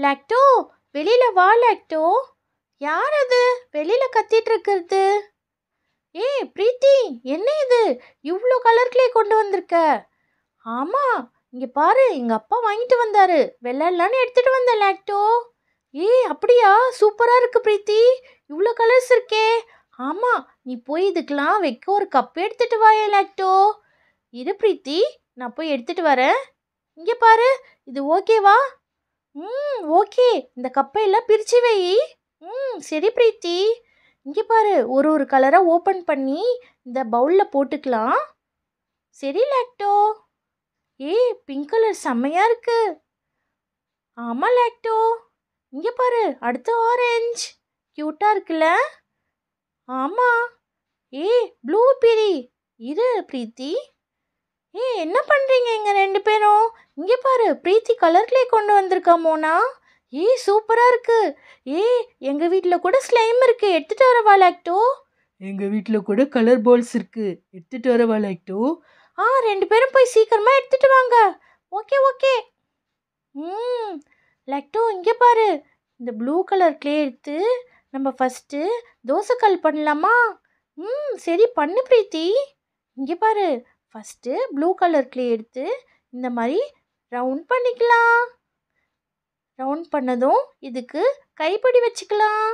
Lacto, வெளியில வா lacto. யார் அது வெளியில கத்திட்டு இருக்கிறது? ஏய் பிரீத்தி, என்ன இது இவ்வளோ கலர்களே கொண்டு வந்திருக்க? ஆமா, இங்க பாரு, எங்க அப்பா வாங்கிட்டு வந்தாரு, வெள்ளான்னு எடுத்துட்டு வந்தேன் லாக்டோ. ஏய் அப்படியா, சூப்பரா இருக்கு பிரீத்தி, இவ்வளோ கலர்ஸ் இருக்கே. ஆமா, நீ போய் இதுக்கெல்லாம் வைக்க ஒரு கப் எடுத்துட்டு வாயே லாக்டோ. இரு பிரீத்தி, நான் போய் எடுத்துட்டு வரேன். இங்க பாரு, இது ஓகேவா? ஓகே, இந்த கப்பை எல்லாம் பிரிச்சு வை. சரி பிரீத்தி. இங்கே பாரு, ஒரு ஒரு கலராக ஓப்பன் பண்ணி இந்த பவுலில் போட்டுக்கலாம். சரி லாக்டோ. ஏய், பிங்க் கலர் செம்மையாக இருக்கு. ஆமாம் லாக்டோ. இங்கே பாரு, அடுத்த ஆரஞ்சு க்யூட்டாக இருக்குல்ல? ஆமாம். ஏய், ப்ளூ பிரி. இரு பிரீத்தி. ஏய், என்ன பண்ணுறீங்க இங்கே ரெண்டு பேரும்? இங்கே பாரு, பிரீத்தி கலர்லேயே கொண்டு வந்திருக்கா மோனா. ஏய், சூப்பராக இருக்கு. ஏய், எங்கள் வீட்டில் கூட ஸ்லைம் இருக்கு, எடுத்துகிட்டு வரவா லாக்டோ? எங்கள் வீட்டில் கூட கலர் பால்ஸ் இருக்கு, எடுத்துகிட்டு வரவா லாக்டோ? ரெண்டு பேரும் போய் சீக்கிரமாக எடுத்துகிட்டு வாங்க. Okay okay. லாக்டோ, இங்கே பாரு, இந்த ப்ளூ கலர் க்ளே எடுத்து நம்ம ஃபஸ்ட்டு தோசைக்கல் பண்ணலாமா? சரி பண்ணு பிரீத்தி. இங்கே பாரு, ஃபஸ்ட்டு ப்ளூ கலர் க்ளே எடுத்து இந்த மாதிரி ரவுண்ட் பண்ணிக்கலாம். ரவுண்ட் பண்ணதும் இதுக்கு கைப்பிடி வச்சுக்கலாம்.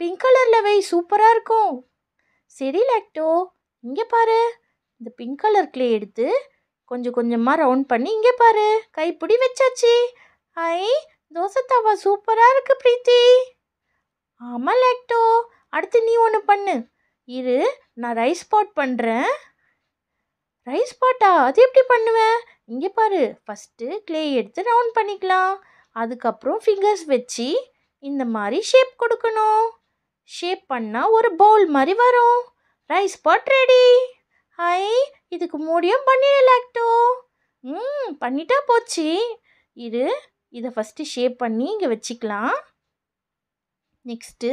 பிங்க் கலரில் வை, சூப்பராக இருக்கும். சரி லாக்டோ, இங்கே பாரு, இந்த பிங்க் கலர் க்ளே எடுத்து கொஞ்சம் கொஞ்சமாக ரவுண்ட் பண்ணி இங்கே பாரு, கைப்பிடி வச்சாச்சு. ஐ, தோசை தவா சூப்பராக இருக்கு பிரீத்தி. ஆமாம் லாக்டோ, அடுத்து நீ ஒன்று பண்ணு. இரு, நான் ரைஸ் பாட் பண்ணுறேன். ரைஸ் பாட்டா? அது எப்படி பண்ணுவேன்? இங்கே பாரு, ஃபஸ்ட்டு க்ளே எடுத்து ரவுண்ட் பண்ணிக்கலாம். அதுக்கப்புறம் ஃபிங்கர்ஸ் வச்சு இந்த மாதிரி ஷேப் கொடுக்கணும். ஷேப் பண்ணால் ஒரு பவுல் மாதிரி வரும். ரைஸ் பாட் ரெடி. ஹை, இதுக்கு மூடியும் பண்ணிடு லாக்டோ. பண்ணிட்டா போச்சு. இரு, இதை ஃபஸ்ட்டு ஷேப் பண்ணி இங்கே வச்சுக்கலாம். நெக்ஸ்ட்டு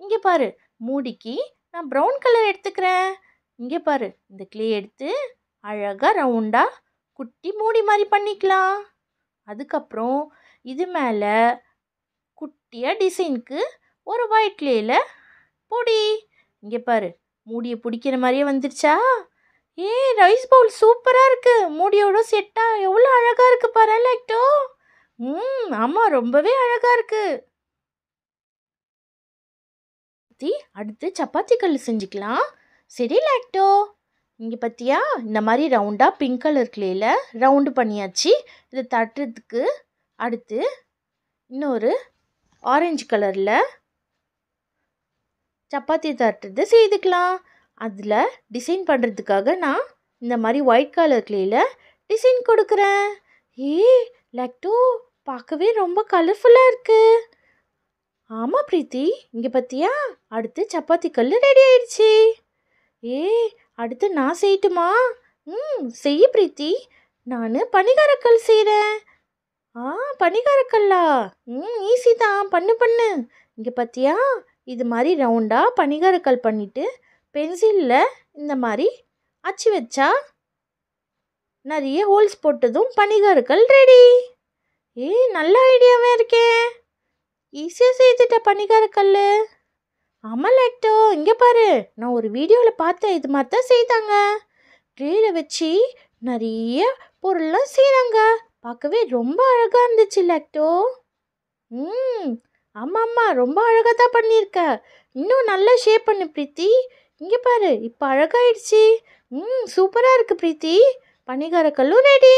இங்கே பாரு, மூடிக்கு நான் ப்ரௌன் கலர் எடுத்துக்கிறேன். இங்கே பாரு, இந்த க்ளே எடுத்து அழகாக ரவுண்டாக குட்டி மூடி மாதிரி பண்ணிக்கலாம். அதுக்கப்புறம் இது மேலே குட்டியாக டிசைனுக்கு ஒரு ஒயிட் க்ளேயில் பொடி. இங்கே பாரு, மூடியை பிடிக்கிற மாதிரியே வந்துருச்சா? ரைஸ் பவுல் சூப்பராக இருக்குது, மூடியோட செட்டாக எவ்வளோ அழகாக இருக்குது பாரு லாக்டோ. ஆமாம், ரொம்பவே அழகாக இருக்குது. அடுத்து சப்பாத்தி கல் செஞ்சுக்கலாம். சரி லாக்டோ, இங்கே பார்த்தியா, இந்த மாதிரி ரவுண்டாக பிங்க் கலர் க்ளேயில் ரவுண்டு பண்ணியாச்சு. இதை தட்டுறதுக்கு அடுத்து இன்னொரு ஆரஞ்சு கலரில் சப்பாத்தி தட்டுறது செய்துக்கலாம். அதில் டிசைன் பண்ணுறதுக்காக நான் இந்த மாதிரி ஒயிட் கலர் க்ளேயில் டிசைன் கொடுக்குறேன். லாக்டோ, பார்க்கவே ரொம்ப கலர்ஃபுல்லாக இருக்குது. ஆமாம் பிரீத்தி, இங்கே பார்த்தியா, அடுத்து சப்பாத்தி கல் ரெடி ஆயிடுச்சு. அடுத்து நான் செய்யட்டுமா? செய்ய பிரீத்தி, நான் பனிகாரக்கல் செய்கிறேன். பனிகாரக்கல்லா? ஈஸி தான், பண்ணு பண்ணு. இங்கே பார்த்தியா, இது மாதிரி ரவுண்டாக பனிகாரக்கல் பண்ணிவிட்டு பென்சிலில் இந்த மாதிரி அச்சு வச்சா நிறைய ஹோல்ஸ் போட்டதும் பனிகாரக்கல் ரெடி. நல்ல ஐடியாவே இருக்கே, ஈஸியாக செய்துட்ட பனிகாரக்கல். ஆமாம் லாக்டோ, இங்கே பாரு, நான் ஒரு வீடியோவில் பார்த்தேன், இது மாதிரி தான் செய்தாங்க. ட்ரேயில் வச்சு நிறைய பொருள்லாம் செய்கிறாங்க, பார்க்கவே ரொம்ப அழகாக இருந்துச்சு லாக்டோ. ஆமாம்மா, ரொம்ப அழகாக தான் பண்ணியிருக்க. இன்னும் நல்லா ஷேப் பண்ணு பிரீத்தி. இங்கே பாரு, இப்போ அழகாயிடுச்சு. சூப்பராக இருக்குது பிரீத்தி, பனிகாரக்கல்லும் ரெடி.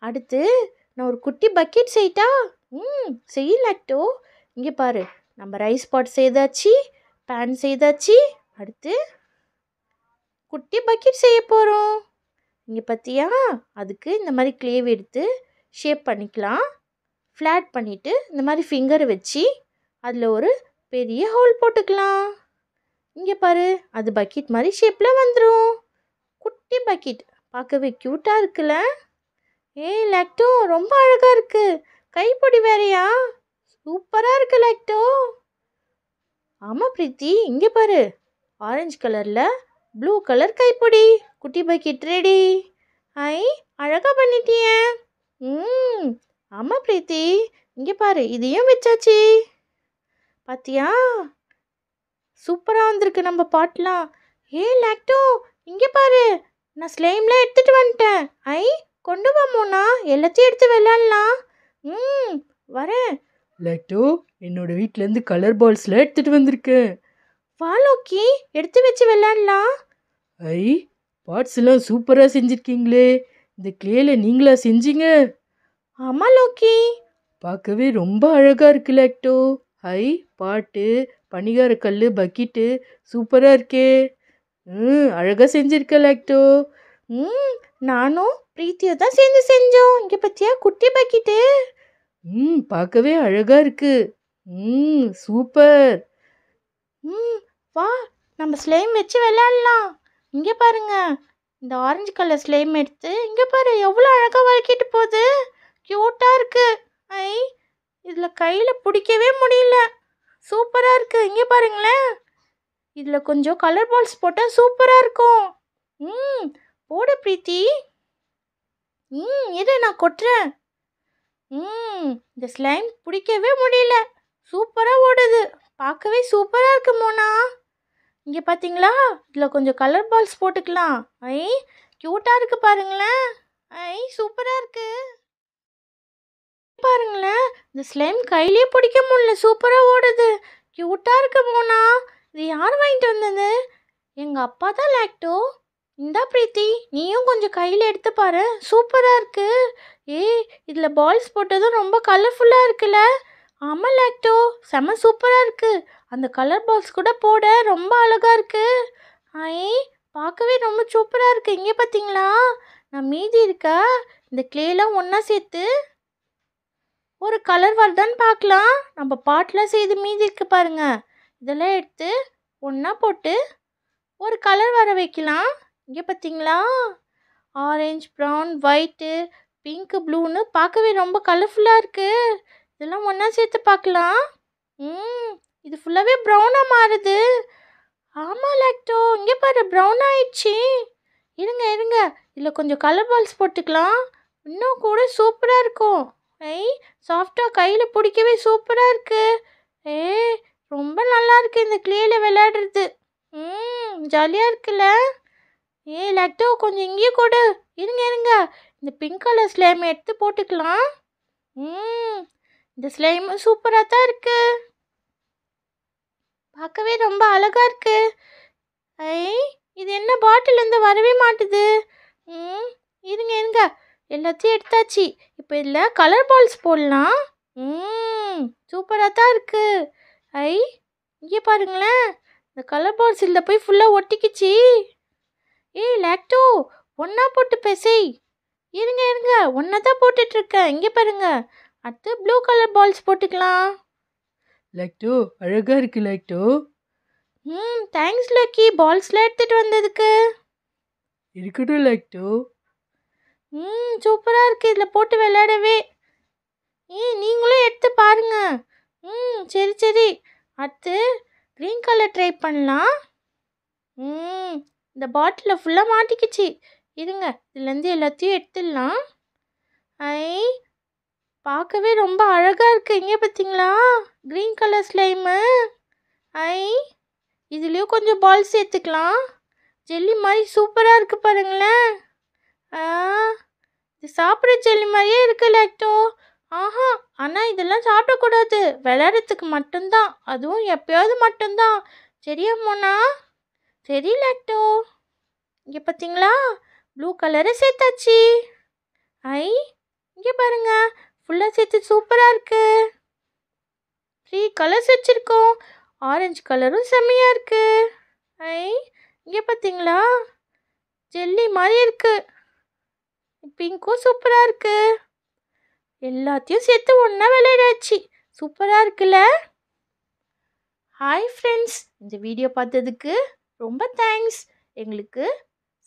அடுத்து நான் ஒரு குட்டி பக்கெட் செய்யிட்டா? செய் லாக்டோ. இங்கே பாரு, நம்ம ரைஸ் பாட் செய்தாச்சு, பேன் செய்தாச்சு. அடுத்து குட்டி பக்கெட் செய்ய போகிறோம். இங்கே பார்த்தியா, அதுக்கு இந்த மாதிரி க்ளேவ் எடுத்து ஷேப் பண்ணிக்கலாம். ஃப்ளாட் பண்ணிவிட்டு இந்த மாதிரி ஃபிங்கரை வச்சு அதில் ஒரு பெரிய ஹோல் போட்டுக்கலாம். இங்கே பாரு, அது பக்கெட் மாதிரி ஷேப்பில் வந்துடும். குட்டி பக்கெட் பார்க்கவே க்யூட்டாக இருக்குல்ல? லாக்டோ, ரொம்ப அழகாக இருக்குது. கைப்பொடி வேறையா? சூப்பராக இருக்குது லாக்டோ. ஆமாம் பிரீத்தி, இங்கே பாரு, ஆரஞ்சு கலரில் ப்ளூ கலர் கைப்பொடி, குட்டி பக்கெட் ரெடி. அழகாக பண்ணிட்டிய. ஆமாம் பிரீத்தி, இங்கே பாரு இதையும் வச்சாச்சு. பாத்தியா, சூப்பராக வந்திருக்கு நம்ம பாட்டெலாம். லாக்டோ, இங்கே பாரு, நான் ஸ்லைம்லாம் எடுத்துகிட்டு வந்துட்டேன். ஐ, கொண்டு வா மோனா, எல்லாத்தையும் எடுத்து விளையாடலாம். வரேன். லாக்டோ, என்னோட வீட்டிலேருந்து கலர் பால்ஸ்லாம் எடுத்துட்டு வந்திருக்கேன். வா லோக்கி, எடுத்து வச்சு விளையாடலாம். ஐ, பார்ட்ஸ் எல்லாம் சூப்பராக செஞ்சுருக்கீங்களே. இந்த கிளேல நீங்களா செஞ்சீங்க? ஆமாம் லோக்கி. பார்க்கவே ரொம்ப அழகாக இருக்கு லாக்டோ. ஐ, பாட்டு, பனிகார கல், பக்கெட்டு சூப்பராக இருக்கே. அழகாக செஞ்சுருக்க லாக்டோ. நானும் பிரீத்தியை தான் சேர்ந்து செஞ்சோம். இங்கே பற்றியா குட்டி பக்கெட்டு. பார்க்கவே அழகாக இருக்கு. சூப்பர். வா, நம்ம ஸ்லைம் வச்சு விளையாடலாம். இங்கே பாருங்க, இந்த ஆரஞ்சு கலர் ஸ்லைம் எடுத்து இங்கே பாரு எவ்வளோ அழகாக வளர்க்கிட்டு போகுது. க்யூட்டாக இருக்கு. ஐ, இதில் கையில் பிடிக்கவே முடியல. சூப்பராக இருக்கு. இங்கே பாருங்களேன், இதில் கொஞ்சம் கலர் பால்ஸ் போட்டால் சூப்பராக இருக்கும். போடு பிரீத்தி. இரு, நான் கொட்டுறேன். இந்த ஸ்லைம் பிடிக்கவே முடியல. சூப்பராக ஓடுது. பார்க்கவே சூப்பராக இருக்கு மோனா. இங்கே பார்த்தீங்களா, இதில் கொஞ்சம் கலர் பால்ஸ் போட்டுக்கலாம். ஐ, க்யூட்டாக இருக்குது பாருங்களேன். ஐ, சூப்பராக இருக்கு. பாருங்களேன், இந்த ஸ்லைம் கையிலே பிடிக்க முடியல. சூப்பராக ஓடுது. க்யூட்டாக இருக்கு மோனா. இது யார் வாங்கிட்டு வந்தது? எங்கள் அப்பா தான் லாக்டோ. இந்தா பிரீத்தி, நீயும் கொஞ்சம் கையில் எடுத்து பாரு. சூப்பராக இருக்கு. இதில் பால்ஸ் போட்டதும் ரொம்ப கலர்ஃபுல்லாக இருக்குல்ல? ஆமாம் லாக்டோ, செம சூப்பராக இருக்குது. அந்த கலர் பால்ஸ் கூட போட ரொம்ப அழகாக இருக்குது. ஐ, பார்க்கவே ரொம்ப சூப்பராக இருக்குது. இங்கே பார்த்தீங்களா, நான் மீதி இருக்க இந்த கிளேலாம் ஒன்றா சேர்த்து ஒரு கலர் வருதான்னு பார்க்கலாம். நம்ம பாட்டெலாம் செய்து மீதி இருக்கு பாருங்க. இதெல்லாம் எடுத்து ஒன்றா போட்டு ஒரு கலர் வர வைக்கலாம். இங்கே பார்த்தீங்களா, ஆரஞ்சு, ப்ரௌன், ஒயிட்டு, பிங்க்கு, ப்ளூன்னு பார்க்கவே ரொம்ப கலர்ஃபுல்லாக இருக்குது. இதெல்லாம் ஒன்றா சேர்த்து பார்க்கலாம். இது ஃபுல்லாகவே ப்ரௌனாக மாறுது. ஆமாம் லாக்டோ, இங்கே பாரு ப்ரௌன் ஆயிடுச்சு. இருங்க இருங்க, இதில் கொஞ்சம் கலர் பால்ஸ் போட்டுக்கலாம். இன்னும் கூட சூப்பராக இருக்கும். ஐ, சாஃப்டாக கையில் பிடிக்கவே சூப்பராக இருக்குது. ரொம்ப நல்லா இருக்குது இந்த கிளேயில் விளையாடுறது. ஜாலியாக இருக்குல்ல? லாக்டோ, கொஞ்சம் இங்கேயே கொடு. இருங்க இருங்க, இந்த பிங்க் கலர் ஸ்லைம் எடுத்து போட்டுக்கலாம். இந்த ஸ்லைம் சூப்பராக தான் இருக்கு. பார்க்கவே ரொம்ப அழகா இருக்கு. ஐ, இது என்ன பாட்டிலேருந்து வரவே மாட்டுது. இருங்க இருங்க, எல்லாத்தையும் எடுத்தாச்சு. இப்போ இதில் கலர் பால்ஸ் போடலாம். சூப்பராக தான் இருக்கு. ஐ, இங்கே பாருங்களேன், இந்த கலர் பால்ஸ் இதில் போய் ஃபுல்லாக ஒட்டிக்கிச்சு. லாக்டோ, ஒன்றா போட்டு பேசை. இருங்க இருங்க, ஒன்றா தான் போட்டுட்ருக்கேன். இங்கே பாருங்க, அடுத்து ப்ளூ கலர் பால்ஸ் போட்டுக்கலாம். லாக்டோ, அழகா இருக்கு லாக்டோ. தேங்க்ஸ் லக்கி, பால்ஸ்லாம் எடுத்துட்டு வந்ததுக்கு. இருக்கட்டும் லாக்டோ. சூப்பராக இருக்குது இதில் போட்டு விளையாடவே. நீங்களும் எடுத்து பாருங்க. சரி சரி, அடுத்து க்ரீன் கலர் ட்ரை பண்ணலாம். இந்த பாட்டிலில் ஃபுல்லாக மாட்டிக்கிச்சு. இருங்க, இதுலேருந்து எல்லாத்தையும் எடுத்துடலாம். ஐ, பார்க்கவே ரொம்ப அழகாக இருக்குது. இங்கே பார்த்தீங்களா, க்ரீன் கலர் ஸ்லைமு. ஐ, இதுலேயும் கொஞ்சம் பால் சேர்த்துக்கலாம். ஜெல்லி மாதிரி சூப்பராக இருக்குது பாருங்களேன். இது சாப்பிட்ற ஜெல்லி மாதிரியே இருக்குது லாக்டோ. ஆஹா, ஆனால் இதெல்லாம் சாப்பிடக்கூடாது, விளையாடுறதுக்கு மட்டும்தான். அதுவும் எப்போயாவது மட்டும்தான். சரியா மோனா? சரி லாக்டோ. இங்கே பார்த்தீங்களா, ப்ளூ கலரை சேர்த்தாச்சு. ஐ, இங்கே பாருங்க, ஃபுல்லாக சேர்த்து சூப்பராக இருக்குது. 3 கலர்ஸ் வச்சுருக்கோம். ஆரஞ்சு கலரும் செம்மையாக இருக்குது. ஐ, இங்கே பார்த்தீங்களா, ஜெல்லி மாதிரி இருக்குது. பிங்க்கும் சூப்பராக இருக்குது. எல்லாத்தையும் சேர்த்து ஒன்றா விளையாடாச்சு. சூப்பராக இருக்குல்ல? ஹாய் ஃப்ரெண்ட்ஸ், இந்த வீடியோ பார்த்ததுக்கு ரொம்ப தேங்க்ஸ். எங்களுக்கு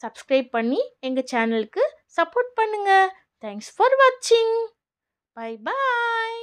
சப்ஸ்கிரைப் பண்ணி எங்கள் சேனலுக்கு சப்போர்ட் பண்ணுங்கள். தேங்க்ஸ் ஃபார் வாட்சிங். Bye bye.